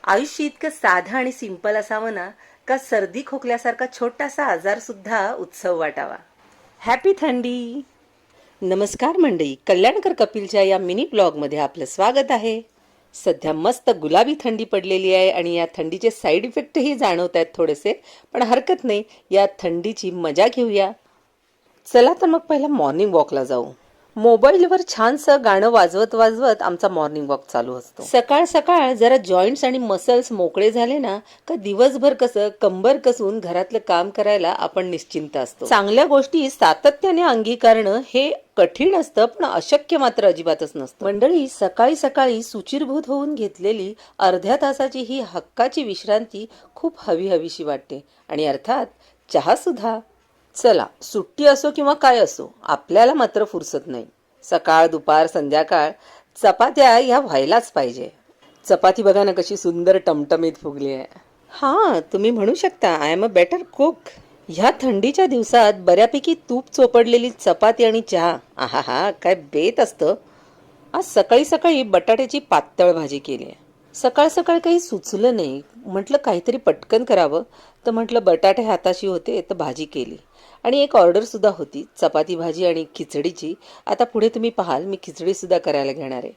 आयुष्य इतकं साधं आणि सिंपल असावं ना, का सर्दी खोकल्यासारखा छोटासा आजार सुद्धा उत्सव वाटावा. हॅपी थंडी. नमस्कार मंडळी, कल्याणकर कपिलच्या या मिनी ब्लॉगमध्ये आपलं स्वागत आहे. सध्या मस्त गुलाबी थंडी पडलेली आहे आणि या थंडीचे साईड इफेक्टही जाणवत आहेत थोडेसे, पण हरकत नाही, या थंडीची मजा घेऊया. चला तर मग पहिला मॉर्निंग वॉकला जाऊ. मोबाईलवर छानसं गाणं वाजवत वाजवत आमचा मॉर्निंग वॉक चालू असतो. सकाळ सकाळ जरा जॉईंट्स आणि मसल्स मोकळे झाले ना, का दिवसभर कसं कंबर कसून घरातलं काम करायला आपण निश्चिंत असतो. चांगल्या गोष्टी सातत्याने अंगीकारणं हे कठीण असतं, पण अशक्य मात्र अजिबातच नसतं. मंडळी, सकाळी सकाळी सुचिरभूत होऊन घेतलेली अर्ध्या तासाची ही हक्काची विश्रांती खूप हवीशी वाटते. आणि अर्थात चहा सुद्धा. चला, सुट्टी असो किंवा काय असो, आपल्याला मात्र फुरसत नाही. सकाळ दुपार संध्याकाळ चपात्या या व्हायलाच पाहिजे. चपाती बघा ना कशी सुंदर टमटमीत फुगली आहे. हां, तुम्ही म्हणू शकता I am a better cook. ह्या थंडीच्या दिवसात बऱ्यापैकी तूप चोपडलेली चपाती आणि चहा, आहा हा, काय बेत असतं. आज सकाळी सकाळी बटाट्याची पातळ भाजी केली आहे. सकाळ सकाळ काही सुचलं नाही, म्हटलं काहीतरी पटकन करावं, तर म्हटलं बटाटे हाताशी होते तर भाजी केली. आणि एक ऑर्डर सुद्धा होती, चपाती भाजी आणि खिचडीची. आता पुढे तुम्ही पाहाल मी खिचडी सुद्धा करायला घेणार आहे.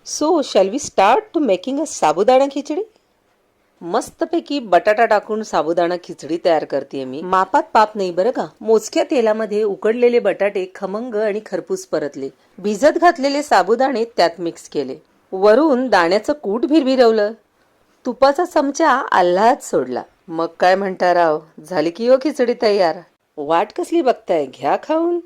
So shall we start to making a sabudana khichdi. मस्तपैकी बटाटा टाकून साबुदाणा खिचडी तयार करते मी. मापात पाप नाही बरं का. मोजक्या तेलामध्ये उकडलेले बटाटे खमंग आणि खरपूस परतले. भिजत घातलेले साबुदाणे त्यात मिक्स केले. वरून दाण्याचं कूट भिरभिरवलं. तुपाचा चमचा आल्हाद सोडला. मग काय म्हणता राव, झाली की हो खिचडी तयार. वाट कसली बघताय, घ्या खाऊन.